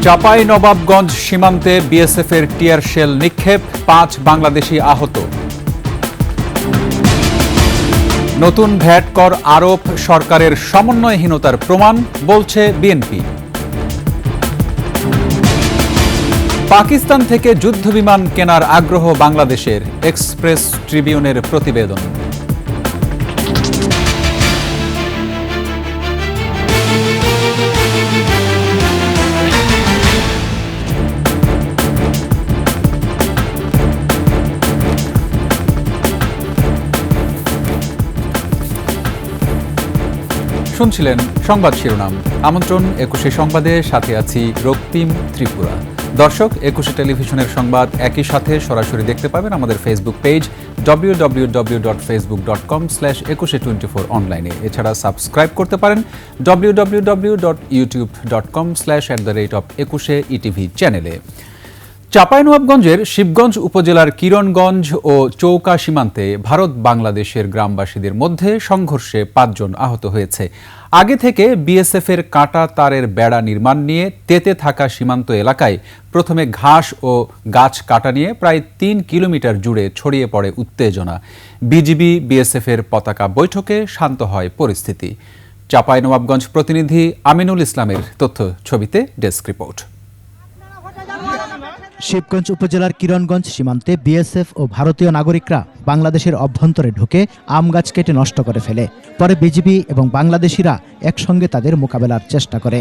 চাঁপাইনবাবগঞ্জ সীমান্তে বিএসএফের tear shell নিক্ষেপ, 5 বাংলাদেশি আহত। নতুন ভ্যাট কর আরোপ সরকারের সমন্বয়হীনতার প্রমাণ, বলছে বিএনপি। পাকিস্তান থেকে যুদ্ধবিমান কেনার আগ্রহ বাংলাদেশের, এক্সপ্রেস ট্রিবিউনের প্রতিবেদন। শুনছিলেন সংবাদ শিরোনাম। আমন্ত্রণ 21 সংবাদে, সাথে আছি রক্তিম ত্রিপুরা। দর্শক, 21 টেলিভিশনের সংবাদ একই সাথে সরাসরি দেখতে পাবেন আমাদের ফেসবুক পেজ www.facebook.com/2124 অনলাইনে। এছাড়া সাবস্ক্রাইব করতে পারেন www.youtube.com/@21etv চ্যানেলে। চাঁপাইনবাবগঞ্জের শিবগঞ্জ উপজেলার কিরণগঞ্জ ও চৌকা সীমান্তে ভারত বাংলাদেশের গ্রামবাসীদের মধ্যে সংঘর্ষে 5 জন আহত হয়েছে। আগে থেকে বিএসএফের কাঁটা তারের বেড়া নির্মাণ নিয়ে তেতে থাকা সীমান্ত এলাকায় প্রথমে ঘাস ও গাছ কাটা নিয়ে প্রায় 3 কিলোমিটার জুড়ে ছড়িয়ে পড়ে উত্তেজনা। বিজিবি বিএসএফের পতাকা বৈঠকে শান্ত হয় পরিস্থিতি। চাঁপাইনবাবগঞ্জ প্রতিনিধি আমিনুল ইসলামের তথ্য ছবিতে ডেস্ক রিপোর্ট। শিবগঞ্জ উপজেলার কিরণগঞ্জ সীমান্তে বিএসএফ ও ভারতীয় নাগরিকরা বাংলাদেশের অভ্যন্তরে ঢুকে আম গাছ কেটে নষ্ট করে ফেলে। পরে বিজিবি এবং বাংলাদেশিরা একসঙ্গে তাদের মোকাবেলার চেষ্টা করে।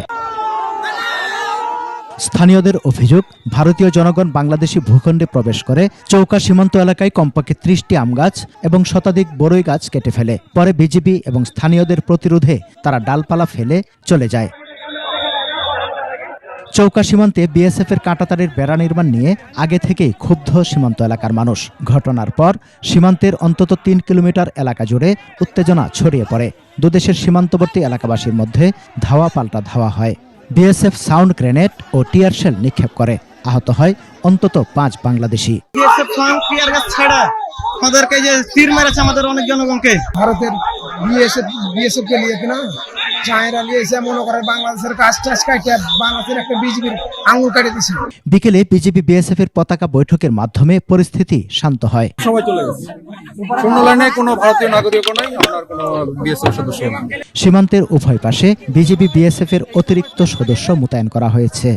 স্থানীয়দের অভিযোগ, ভারতীয় জনগণ বাংলাদেশি ভূখণ্ডে প্রবেশ করে চৌকা সীমান্ত এলাকায় কমপক্ষে 30টি আম গাছ এবং শতাধিক বরই গাছ কেটে ফেলে। পরে বিজিবি এবং স্থানীয়দের প্রতিরোধে তারা ডালপালা ফেলে চলে যায়। চৌকা সীমান্তে বিএসএফের কাঁটাতারের বেড়া নির্মাণ নিয়ে আগে থেকেই ক্ষুব্ধ সীমান্ত এলাকার মানুষ। ঘটনার পর সীমান্তের অন্তত 3 কিলোমিটার এলাকা জুড়ে উত্তেজনা ছড়িয়ে পড়ে। দুদেশের সীমান্তবর্তী এলাকাবাসীর মধ্যে ধাওয়া পাল্টা ধাওয়া হয়। বিএসএফ সাউন্ড গ্রেনেড ও টিয়ার শেল নিক্ষেপ করে। আহত হয় অন্তত 5 বাংলাদেশি। আমাদেরকে যে তীর মেরেছে আমাদের অনেক জনগণকে। ভারতের বিএসএফ কে নিয়ে কিনা চায়রা নিয়েছে, মনে করে বাংলাদেশের কাজ কাটে বাংলাদেশের একটা বিজিবির আঙুল কাটে দিয়েছে। বিকেলে বিজিবি বিএসএফ এর পতাকা বৈঠকের মাধ্যমে পরিস্থিতি শান্ত হয়। সময় চলে গেছে, কোনো লাইনে কোনো ভারতীয় নাগরিকও নাই, আপনার কোনো বিএসএফ সদস্য নাই। সীমান্তের উভয় পাশে বিজিবি বিএসএফ এর অতিরিক্ত সদস্য মোতায়েন করা হয়েছে।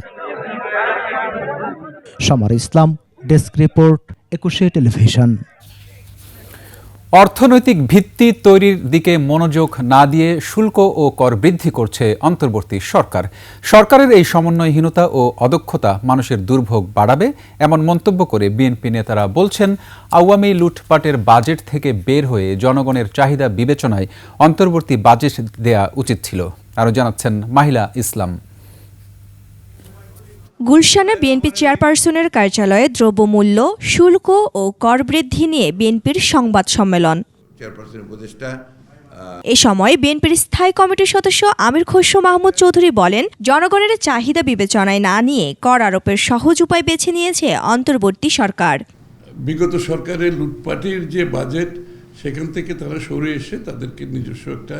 সমর ইসলাম, ডেস্ক রিপোর্ট, 21 টেলিভিশন। অর্থনৈতিক ভিত্তি তৈরির দিকে মনোযোগ না দিয়ে শুল্ক ও কর বৃদ্ধি করছে অন্তর্বর্তী সরকার। সরকারের এই সমন্বয়হীনতা ও অদক্ষতা মানুষের দুর্ভোগ বাড়াবে, এমন মন্তব্য করে বিএনপি নেতারা বলছেন, আওয়ামী লুটপাটের বাজেট থেকে বের হয়ে জনগণের চাহিদা বিবেচনায় অন্তর্বর্তী বাজেট দেয়া উচিত ছিল। আরও জানাচ্ছেন মাহিলা ইসলাম। গুলশানে বিএনপি চেয়ারপারসনের কার্যালয়ে দ্রব্যমূল্য, শুল্ক ও কর বৃদ্ধি নিয়ে বিএনপির সংবাদ সম্মেলন। এ সময় বিএনপির স্থায়ী কমিটির সদস্য আমির খসরু মাহমুদ চৌধুরী বলেন, জনগণের চাহিদা বিবেচনায় না নিয়ে কর আরোপের সহজ উপায় বেছে নিয়েছে অন্তর্বর্তী সরকার। বিগত সরকারের লুটপাটের যে বাজেট, সেখান থেকে তারা সরে এসে তাদেরকে নিজস্ব একটা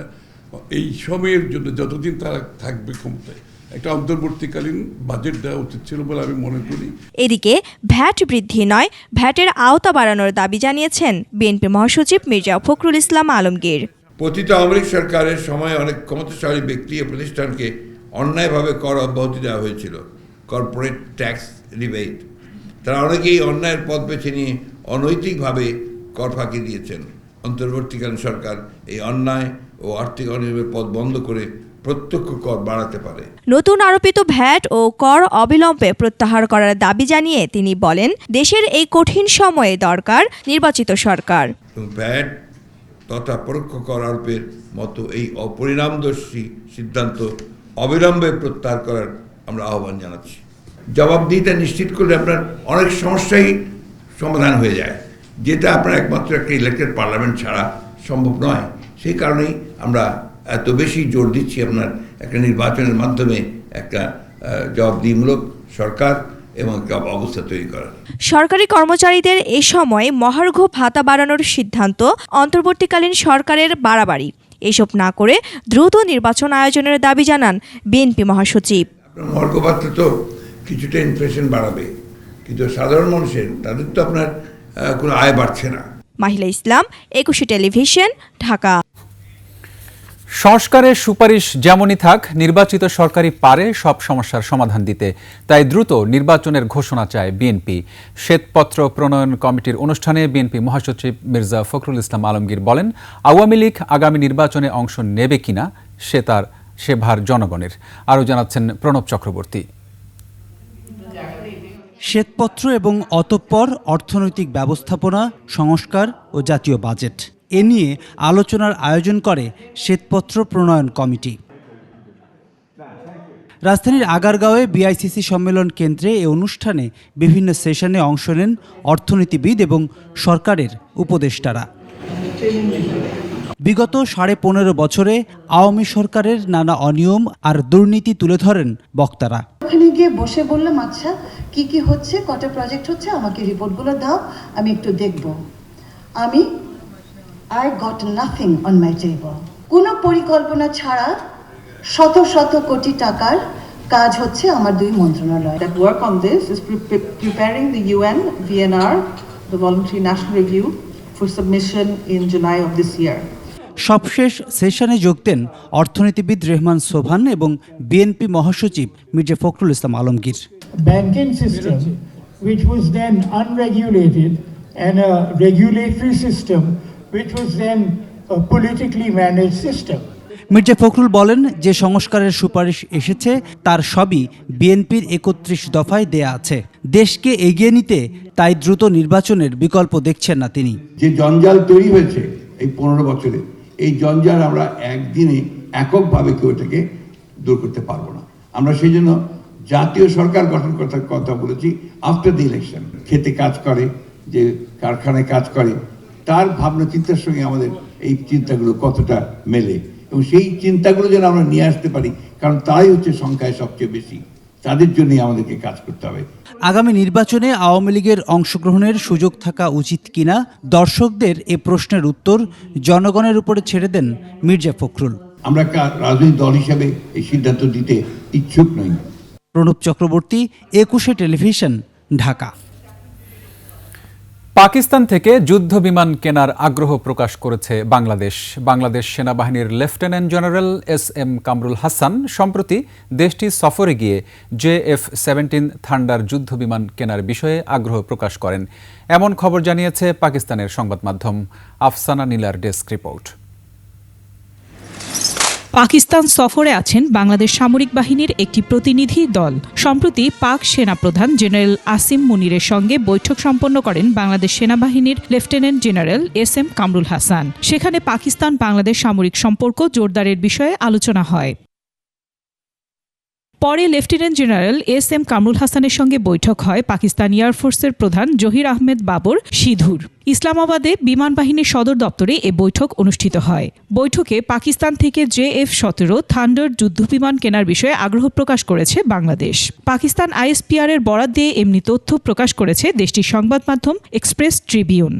এই সময়ের জন্য যতদিন তারা থাকবে ক্ষমতায় একটা অন্তর্বর্তীকালীন বাজেট দেওয়া উচিত ছিল বলে আমি মনে করি। এদিকে ভ্যাট বৃদ্ধি নয়, ভ্যাটের আওতা বাড়ানোর দাবি জানিয়েছেন বিএনপি মহাসচিব মির্জা ফখরুল ইসলাম আলমগীর। পতিত আওয়ামী লীগ সরকারের সময় অনেক ক্ষমতাশালী ব্যক্তি ও প্রতিষ্ঠানকে অন্যায়ভাবে কর অব্যাহতি দেওয়া হয়েছিল, কর্পোরেট ট্যাক্স রিবেট। তারা অনেকেই অন্যায়ের পথ বেছে নিয়ে অনৈতিকভাবে কর ফাঁকি দিয়েছেন। অন্তর্বর্তীকালীন সরকার এই অন্যায় ও আর্থিক অনিয়মের পথ বন্ধ করে প্রত্যক্ষ কর বাড়াতে পারে। নতুন আরোপিত ভ্যাট ও কর অবিলম্বে প্রত্যাহার করার দাবি জানিয়ে তিনি বলেন, দেশের এই কঠিন সময়ে দরকার নির্বাচিত সরকার। ভ্যাট তথা পরোক্ষ কর আরোপের মতো এই অপরিণামদর্শী সিদ্ধান্ত অবিলম্বে প্রত্যাহার করার আমরা আহ্বান জানাচ্ছি। জবাবদিহিতা নিশ্চিত করলে আপনার অনেক সমস্যাই সমাধান হয়ে যায়, যেটা আপনার একমাত্র একটা ইলেক্টেড পার্লামেন্ট ছাড়া সম্ভব নয়। সেই কারণেই আমরা এত বেশি জোর দিচ্ছি আপনার একটা নির্বাচনের মাধ্যমে একটা জবাবদিহিমূলক সরকার এবং একটা অবস্থা তৈরি করা। সরকারি কর্মচারীদের এ সময় মহার্ঘ ভাতা বাড়ানোর সিদ্ধান্ত অন্তর্বর্তীকালীন সরকারের বাড়াবাড়ি। এসব না করে দ্রুত নির্বাচন আয়োজনের দাবি জানান বিএনপি মহাসচিব। মহার্ঘ ভাতা তো কিছুটা ইনফ্লেশন বাড়াবে, কিন্তু সাধারণ মানুষের তাদের তো আপনার কোনো আয় বাড়ছে না। মাহিলা ইসলাম, একুশে টেলিভিশন, ঢাকা। সংস্কারের সুপারিশ যেমনই থাক, নির্বাচিত সরকারই পারে সব সমস্যার সমাধান দিতে। তাই দ্রুত নির্বাচনের ঘোষণা চায় বিএনপি। শ্বেতপত্র প্রণয়ন কমিটির অনুষ্ঠানে বিএনপি মহাসচিব মির্জা ফখরুল ইসলাম আলমগীর বলেন, আওয়ামী লীগ আগামী নির্বাচনে অংশ নেবে কিনা সে ভার জনগণের। আরও জানাচ্ছেন প্রণব চক্রবর্তী। শ্বেতপত্র এবং অতঃপর অর্থনৈতিক ব্যবস্থাপনা, সংস্কার ও জাতীয় বাজেট এ নিয়ে আলোচনার আয়োজন করে শ্বেতপত্র প্রণয়ন কমিটি। রাজধানীর আগারগাঁওয়ে বিআইসিসি সম্মেলন কেন্দ্রে এ অনুষ্ঠানে বিভিন্ন সেশনে অংশ নেন অর্থনীতিবিদ এবং সরকারের উপদেষ্টারা। বিগত 15.5 বছরে আওয়ামী সরকারের নানা অনিয়ম আর দুর্নীতি তুলে ধরেন বক্তারা। ওখানে গিয়ে বসে বললাম, আচ্ছা কি কি হচ্ছে, কটা প্রজেক্ট হচ্ছে, আমাকে রিপোর্টগুলো দাও, আমি একটু দেখব। I got nothing on my table. কোনো পরিকল্পনা ছাড়া শত শত কোটি টাকার কাজ হচ্ছে আমার দুই মন্ত্রণালয়। That work on this is preparing the UN VNR, the Voluntary National Review, for submission in July of this year. সবশেষ সেশনে যোগ দেন অর্থনীতিবিদ রেহমান সোবহান এবং বিএনপি মহাসচিব Mirza Fakhrul Islam Alamgir. Banking system, which was then unregulated, and a regulatory system, which was then a politically managed system. Mirza Fakhrul বলেন, যে সংস্কারের সুপারিশ এসেছে তার সবই বিএনপির 31 দফায় দেয়া আছে। দেশকে এগিয়ে নিতে তাই দ্রুত নির্বাচনের বিকল্প দেখছেন না তিনি। যে জঞ্জাল তৈরি হয়েছে এই 15 বছরে, এই জঞ্জাল আমরা একদিনে এককভাবে কেউ এটাকে দূর করতে পারবো না। আমরা সেই জন্য জাতীয় সরকার গঠন করার কথা বলেছি আফটার দি ইলেকশন। খেতে কাজ করে, যে কারখানায় কাজ করে, তার ভাবনা চিন্তার সঙ্গে আমাদের এই চিন্তাগুলো কতটা মেলে, এবং সেই চিন্তাগুলো যেন আমরা নিয়ে আসতে পারি, কারণ তাই হচ্ছে সংখ্যায় সবচেয়ে বেশি। তাদের জন্যই আমাদেরকে কাজ করতে হবে। আগামী নির্বাচনে আওয়ামী লীগের অংশগ্রহণের সুযোগ থাকা উচিত কিনা, দর্শকদের এ প্রশ্নের উত্তর জনগণের উপরে ছেড়ে দেন মির্জা ফখরুল। আমরা রাজনৈতিক দল হিসেবে এই সিদ্ধান্ত দিতে ইচ্ছুক নই। প্রণব চক্রবর্তী, একুশে টেলিভিশন, ঢাকা। পাকিস্তান থেকে যুদ্ধ বিমান কেনার আগ্রহ প্রকাশ করেছে বাংলাদেশ সেনাবাহিনীর lieutenant general SM Kamrul Hasan সম্প্রতি দেশটি সফরে গিয়ে JF-17 থান্ডার যুদ্ধ বিমান কেনার বিষয়ে আগ্রহ প্রকাশ করেন। এমন খবর জানিয়েছে পাকিস্তানের সংবাদ মাধ্যম। আফসানা নীলার ডেস্ক রিপোর্ট। পাকিস্তান সফরে আছেন বাংলাদেশ সামরিক বাহিনীর একটি প্রতিনিধি দল। সম্প্রতি পাক সেনাপ্রধান জেনারেল আসিম মুনিরের সঙ্গে বৈঠক সম্পন্ন করেন বাংলাদেশ সেনাবাহিনীর lieutenant general SM Kamrul Hasan. সেখানে পাকিস্তান বাংলাদেশ সামরিক সম্পর্ক জোরদারের বিষয়ে আলোচনা হয়। পরে লেফটেন্যান্ট জেনারেল SM কামরুল হাসানের সঙ্গে বৈঠক হয় পাকিস্তান এয়ারফোর্সের প্রধান জহির আহমেদ বাবর সিধুর। ইসলামাবাদে বিমান বাহিনীর সদর দপ্তরে এ বৈঠক অনুষ্ঠিত হয়। বৈঠকে পাকিস্তান থেকে JF-17 থান্ডার যুদ্ধবিমান কেনার বিষয়ে আগ্রহ প্রকাশ করেছে বাংলাদেশ। পাকিস্তান ISPR এর বরাত দিয়ে এমনি তথ্য প্রকাশ করেছে দেশটির সংবাদ মাধ্যম এক্সপ্রেস ট্রিবিউন।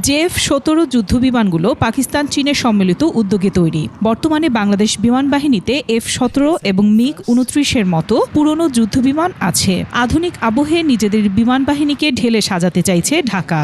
JF-17 যুদ্ধবিমানগুলো পাকিস্তান চীনের সম্মিলিত উদ্যোগে তৈরি। বর্তমানে বাংলাদেশ বিমান বাহিনীতে F-17 এবং MiG-29 মতো পুরনো যুদ্ধবিমান আছে। আধুনিক আবহে নিজেদের বিমান বাহিনীকে ঢেলে সাজাতে চাইছে Dhaka.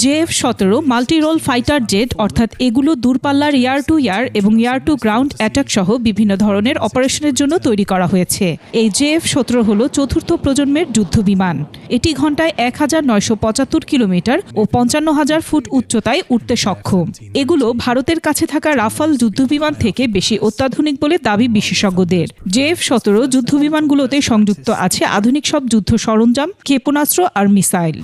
JF-17 multi role fighter jet, অর্থাৎ এগুলো দূরপাল্লার এয়ার টু এয়ার এবং এয়ার টু গ্রাউন্ড অ্যাটাক সহ বিভিন্ন ধরনের অপারেশনের জন্য তৈরি করা হয়েছে। এই JF-17 হল চতুর্থ প্রজন্মের যুদ্ধবিমান। এটি ঘন্টায় 1975 কিলোমিটার ও 55,000 ফুট উচ্চতায় উঠতে সক্ষম। এগুলো ভারতের কাছে থাকা রাফাল যুদ্ধবিমান থেকে বেশি অত্যাধুনিক বলে দাবি বিশেষজ্ঞদের। JF-17 যুদ্ধবিমানগুলোতে সংযুক্ত আছে আধুনিক সব যুদ্ধ সরঞ্জাম, ক্ষেপণাস্ত্র আর মিসাইল।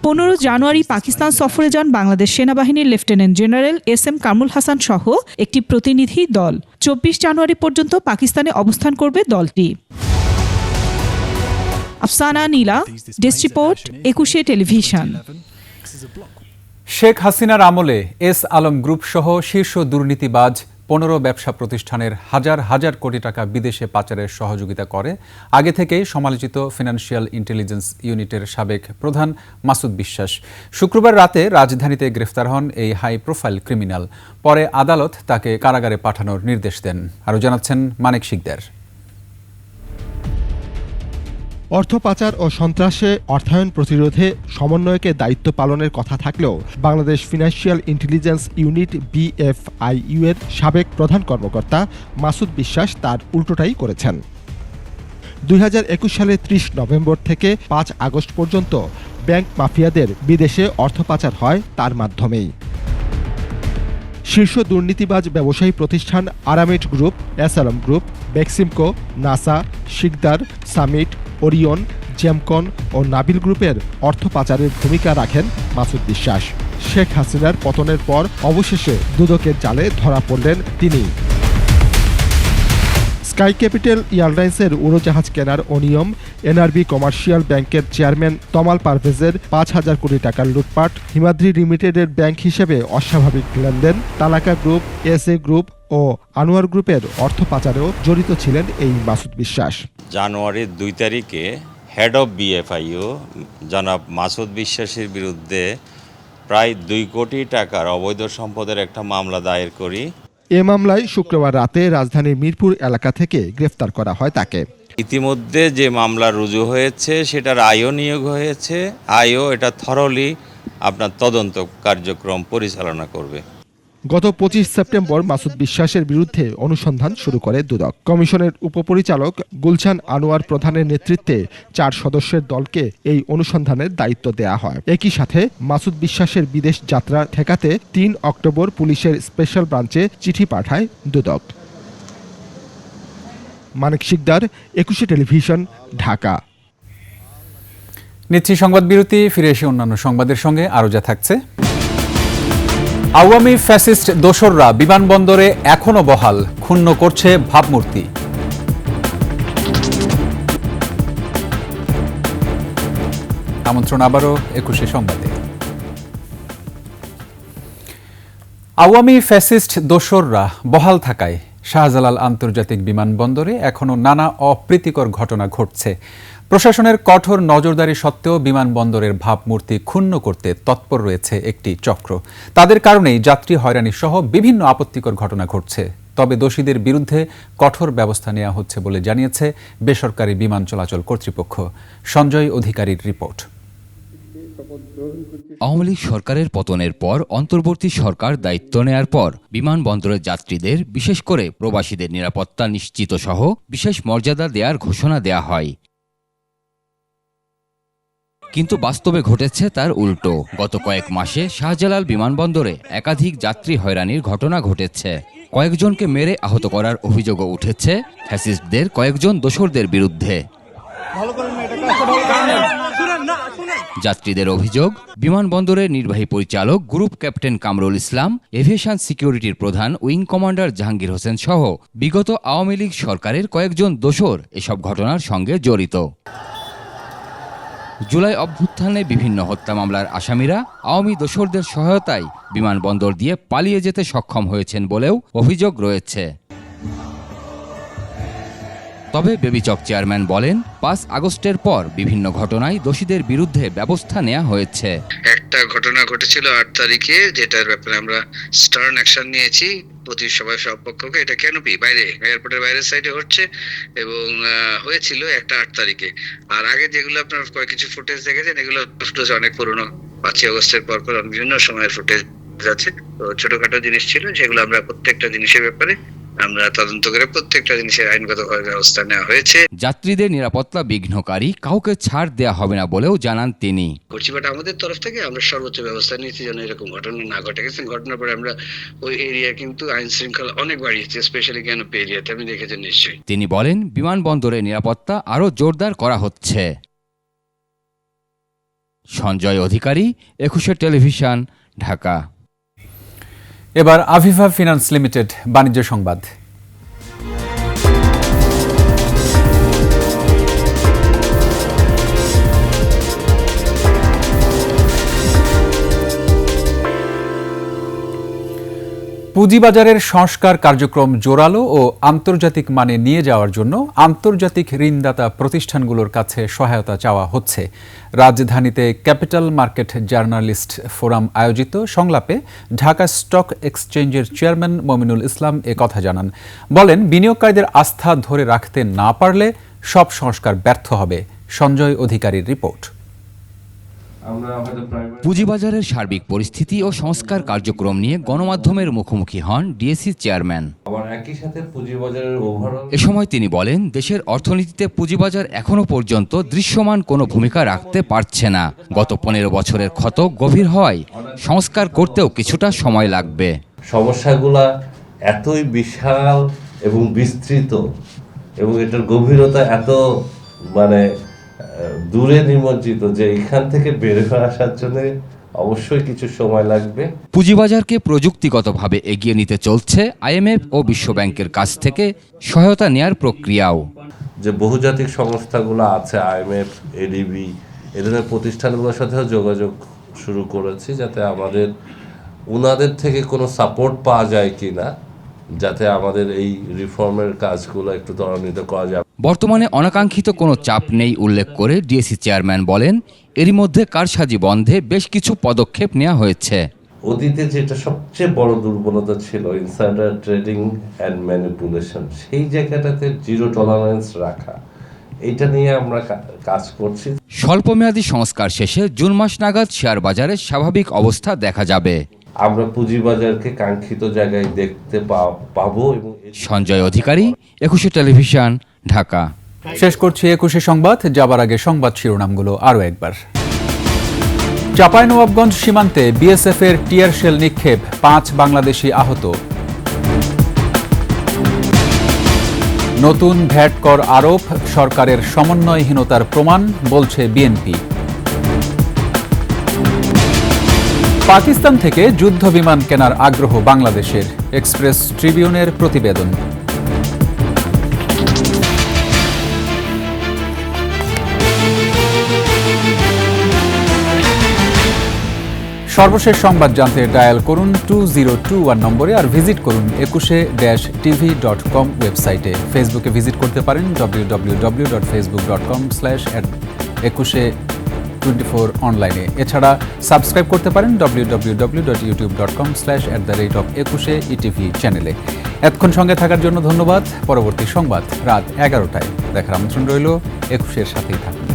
15 জানুয়ারি পাকিস্তান সফরে যান বাংলাদেশ সেনাবাহিনীর lieutenant general SM Kamrul Hasan সহ একটি প্রতিনিধি দল। 24 জানুয়ারি পর্যন্ত পাকিস্তানে অবস্থান করবে দলটি। আফসানা নীলা, ডেস্ক রিপোর্ট, একুশে টেলিভিশন। শেখ হাসিনার আমলে S আলম গ্রুপ সহ শীর্ষ দুর্নীতিবাজ 15 ব্যবসা প্রতিষ্ঠানের হাজার হাজার কোটি টাকা বিদেশে পাচারের সহযোগিতা করে আগে থেকেই সমালোচিত ফিনান্সিয়াল ইন্টেলিজেন্স ইউনিটের সাবেক প্রধান মাসুদ বিশ্বাস। শুক্রবার রাতে রাজধানীতে গ্রেফতার হন এই হাই প্রোফাইল ক্রিমিনাল। পরে আদালত তাকে কারাগারে পাঠানোর নির্দেশ দেন। আরও জানাচ্ছেন মানিক শিকদার। অর্থ পাচার ও সন্ত্রাসে অর্থায়ন প্রতিরোধে সমন্বয়কের দায়িত্ব পালনের কথা থাকলেও Bangladesh financial intelligence unit BFIU এর সাবেক প্রধান কর্মকর্তা মাসুদ বিশ্বাস তার উল্টোটাই করেছেন। 2021 সালের 30 নভেম্বর থেকে 5 আগস্ট পর্যন্ত ব্যাংক মাফিয়াদের বিদেশে অর্থ পাচার হয় তার মাধ্যমেই। শীর্ষ দুর্নীতিবাজ ব্যবসায়ী প্রতিষ্ঠান আরামিড গ্রুপ, অ্যাসালাম গ্রুপ, বেক্সিমকো, নাসা, শিকদার, সামিট, ওরিয়ন, জেমকন ও নাবিল গ্রুপের অর্থ পাচারের ভূমিকা রাখেন মাসুদ বিশ্বাস। শেখ হাসিনার পতনের পর অবশেষে দুদকের জালে ধরা পড়লেন তিনি। স্কাই ক্যাপিটাল এয়ারলাইন্সের উড়োজাহাজ কেনার অনিয়ম, NRB কমার্শিয়াল ব্যাংকের চেয়ারম্যান তমাল পারভেজের 5,000 কোটি টাকার লুটপাট, হিমাদ্রি লিমিটেডের ব্যাংক হিসেবে অস্বাভাবিক লেনদেন, তালাকা গ্রুপ, SA গ্রুপ ও আনোয়ার গ্রুপের অর্থ পাচারেও জড়িত ছিলেন এই মাসুদ বিশ্বাস। জানুয়ারির 2 তারিখে হেড অব BFIU জনাব মাসুদ বিশ্বাসের বিরুদ্ধে প্রায় 2 কোটি টাকার অবৈধ সম্পদের একটা মামলা দায়ের করি। এ মামলায় শুক্রবার রাতে রাজধানীর মিরপুর এলাকা থেকে গ্রেফতার করা হয় তাকে। ইতিমধ্যে যে মামলা রুজু হয়েছে সেটার আইও নিয়োগ হয়েছে। আইও এটা থরলি আপনার তদন্ত কার্যক্রম পরিচালনা করবে। গত 25 সেপ্টেম্বর মাসুদ বিশ্বাসের বিরুদ্ধে অনুসন্ধান শুরু করে দুদক। কমিশনের উপপরিচালক গুলশান আনোয়ার প্রধানের নেতৃত্বে 4 সদস্যের দলকে এই অনুসন্ধানের দায়িত্ব দেয়া হয়। একই সাথে মাসুদ বিশ্বাসের বিদেশ যাত্রা ঠেকাতে 3 অক্টোবর পুলিশের স্পেশাল ব্রাঞ্চে চিঠি পাঠায় দুদক। মানিক শিকদার, 21 টেলিভিশন, ঢাকা। নিচ্ছি সংবাদ বিরতি, ফিরে এসে অন্যান্য সংবাদের সঙ্গে আরও যা থাকছে। আওয়ামী ফ্যাসিস্ট দোসররা বিমানবন্দরে এখনো বহাল, ক্ষুণ্ণ করছে ভাবমূর্তি। আমন্ত্রণ আবারও 21 সংবাদে। আওয়ামী ফ্যাসিস্ট দোসররা বহাল থাকায় শাহজালাল আন্তর্জাতিক বিমানবন্দরে এখনো নানা অপ্রীতিকর ঘটনা ঘটছে। প্রশাসনের কঠোর নজরদারি সত্ত্বেও বিমানবন্দরের ভাবমূর্তি ক্ষুণ্ণ করতে তৎপর রয়েছে একটি চক্র। তাদের কারণেই যাত্রী হয়রানি সহ বিভিন্ন আপত্তিকর ঘটনা ঘটছে। তবে দোষীদের বিরুদ্ধে কঠোর ব্যবস্থা নেওয়া হচ্ছে বলে জানিয়েছে বেসরকারি বিমান চলাচল কর্তৃপক্ষ। সঞ্জয় অধিকারীর রিপোর্ট। আওয়ামী লীগ সরকারের পতনের পর অন্তর্বর্তী সরকার দায়িত্ব নেয়ার পর বিমানবন্দরের যাত্রীদের, বিশেষ করে প্রবাসীদের নিরাপত্তা নিশ্চিত সহ বিশেষ মর্যাদা দেওয়ার ঘোষণা দেয়া হয়। কিন্তু বাস্তবে ঘটেছে তার উল্টো। গত কয়েক মাসে শাহজালাল বিমানবন্দরে একাধিক যাত্রী হয়রানির ঘটনা ঘটেছে। কয়েকজনকে মেরে আহত করার অভিযোগও উঠেছে ফ্যাসিস্টদের কয়েকজন দোসরদের বিরুদ্ধে। যাত্রীদের অভিযোগ, বিমানবন্দরের নির্বাহী পরিচালক group captain Kamrul Islam, aviation সিকিউরিটির প্রধান উইং কমান্ডার জাহাঙ্গীর হোসেন সহ বিগত আওয়ামী লীগ সরকারের কয়েকজন দোসর এসব ঘটনার সঙ্গে জড়িত। জুলাই অভ্যুত্থানে বিভিন্ন হত্যা মামলার আসামিরা আওয়ামী দোসরদের সহায়তায় বিমানবন্দর দিয়ে পালিয়ে যেতে সক্ষম হয়েছেন বলেও অভিযোগ রয়েছে। তবে বেবিচক চেয়ারম্যান বলেন, 5 আগস্টের পর বিভিন্ন ঘটনায় দোষীদের বিরুদ্ধে ব্যবস্থা নেওয়া হয়েছে। একটা ঘটনা ঘটেছিল 8 তারিখে, যেটার ব্যাপারে আমরা স্টার্ন অ্যাকশন নিয়েছি প্রতি সব পক্ষকে। এটা ক্যানোপি বাইরে, এয়ারপোর্টের বাইরের সাইডে হচ্ছে এবং হয়েছিল একটা 8 তারিখে। আর আগে যেগুলো আপনার কিছু ফুটেজ দেখেছেন, এগুলো ফুটেজ অনেক পুরনো, 5 আগস্টের পর বিভিন্ন সময়ের ফুটেজ আছে। তো ছোটখাটো জিনিস ছিল, যেগুলো আমরা প্রত্যেকটা জিনিসের ব্যাপারে আমরা তদন্ত করে প্রত্যেকটা জিনিসের আইনগতভাবে ব্যবস্থা নেওয়া হয়েছে। যাত্রীদের নিরাপত্তা বিঘ্নকারী কাউকে ছাড় দেওয়া হবে না বলেও জানান তিনি। বাট আমাদের তরফ থেকে আমরা সর্বোচ্চ ব্যবস্থা নিয়েছি যেন এরকম ঘটনা না ঘটে। গেছে ঘটনার পরে আমরা ওই এরিয়া কিন্তু আইন শৃঙ্খলা অনেক বাড়িয়েছে, স্পেশালি ক্যানোপি এরিয়াতে, আপনি দেখেছেন নিশ্চয়ই। তিনি বলেন, বিমানবন্দরের নিরাপত্তা আরও জোরদার করা হচ্ছে। সঞ্জয় অধিকারী, 21 টেলিভিশন, ঢাকা। এবার আভিভা ফিন্যান্স লিমিটেড বাণিজ্য সংবাদ। পুঁজিবাজারের সংস্কার কার্যক্রম জোরালো ও আন্তর্জাতিক মানে নিয়ে যাওয়ার জন্য আন্তর্জাতিক ঋণদাতা প্রতিষ্ঠানগুলোর কাছে সহায়তা চাওয়া হচ্ছে। রাজধানীতে ক্যাপিটাল মার্কেট জার্নালিস্ট ফোরাম আয়োজিত সংলাপে ঢাকা স্টক এক্সচেঞ্জের চেয়ারম্যান মমিনুল ইসলাম এ কথা জানান। বলেন, বিনিয়োগকারীদের আস্থা ধরে রাখতে না পারলে সব সংস্কার ব্যর্থ হবে। সঞ্জয় অধিকারীর রিপোর্ট। পুঁজিবাজারের সার্বিক পরিস্থিতি ও সংস্কার কার্যক্রম নিয়ে গণমাধ্যমের মুখোমুখি হন ডিএসসি চেয়ারম্যান। এ সময় তিনি বলেন, দেশের অর্থনীতিতে পুঁজিবাজার এখনো পর্যন্ত দৃশ্যমান কোনো ভূমিকা রাখতে পারছে না। গত 15 বছরের ক্ষত গভীর হয়, সংস্কার করতেও কিছুটা সময় লাগবে। সমস্যাগুলা এতই বিশাল এবং বিস্তৃত এবং এটার গভীরতা এত দূরে নিমজ্জিত যে এখান থেকে বের হয়ে আসার জন্য অবশ্যই কিছু সময় লাগবে। পুঁজিবাজারকে প্রযুক্তিগতভাবে এগিয়ে নিতে চলছে আইএমএফ ও বিশ্বব্যাংকের কাছ থেকে সহায়তা নেয়ার প্রক্রিয়াও। যে বহুজাতিক সংস্থাগুলো আছে, আইএমএফ, এডিবি, এ ধরনের প্রতিষ্ঠানগুলোর সাথেও যোগাযোগ শুরু করেছি, যাতে ওনাদের থেকে কোনো সাপোর্ট পাওয়া যায় কিনা, যাতে আমাদের এই রিফর্মের কাজগুলো একটু ত্বরান্বিত করা যায়। বর্তমানে অনাকাঙ্ক্ষিত কোনো চাপ নেই উল্লেখ করে ডিএসসি চেয়ারম্যান বলেন, এরই মধ্যে কারসাজি বন্ধে বেশ কিছু পদক্ষেপ নেওয়া হয়েছে। অতীতে যেটা সবচেয়ে বড় দুর্বলতা ছিল, ইনসাইডার ট্রেডিং অ্যান্ড ম্যানিপুলেশন, সেই জায়গাটাতে জিরো টলারেন্স রাখা, এইটা নিয়ে আমরা কাজ করছি। স্বল্পমেয়াদী সংস্কার শেষে জুন মাস নাগাদ শেয়ার বাজারে স্বাভাবিক অবস্থা দেখা যাবে। আমরা পুঁজিবাজারকে কাঙ্ক্ষিত জায়গায় দেখতে পাবো। এবং সঞ্জয় অধিকারী, 21 টেলিভিশন, ঢাকা। শেষ করছি 21 সংবাদ। যাবার আগে সংবাদ শিরোনামগুলো আরও একবার। চাঁপাইনবাবগঞ্জ সীমান্তে বিএসএফ এর টিয়ার শেল নিক্ষেপ, 5 বাংলাদেশি আহত। নতুন ভ্যাট কর আরোপ সরকারের সমন্বয়হীনতার প্রমাণ, বলছে বিএনপি। পাকিস্তান থেকে যুদ্ধ বিমান কেনার আগ্রহ বাংলাদেশের, এক্সপ্রেস ট্রিবিউনের প্রতিবেদন। সর্বশেষ সংবাদ জানতে ডায়াল করুন 2021 নম্বরে আর ভিজিট করুন 21-tv.com ওয়েবসাইটে। ফেসবুকে ভিজিট করতে পারেন www.facebook.com/2124 অনলাইনে। এছাড়া সাবস্ক্রাইব করতে পারেন www.youtube.com/@21etv চ্যানেলে। এতক্ষণ সঙ্গে থাকার জন্য ধন্যবাদ। পরবর্তী সংবাদ রাত 11টায় দেখার আমন্ত্রণ রইল। 21-এর সাথেই থাকুন।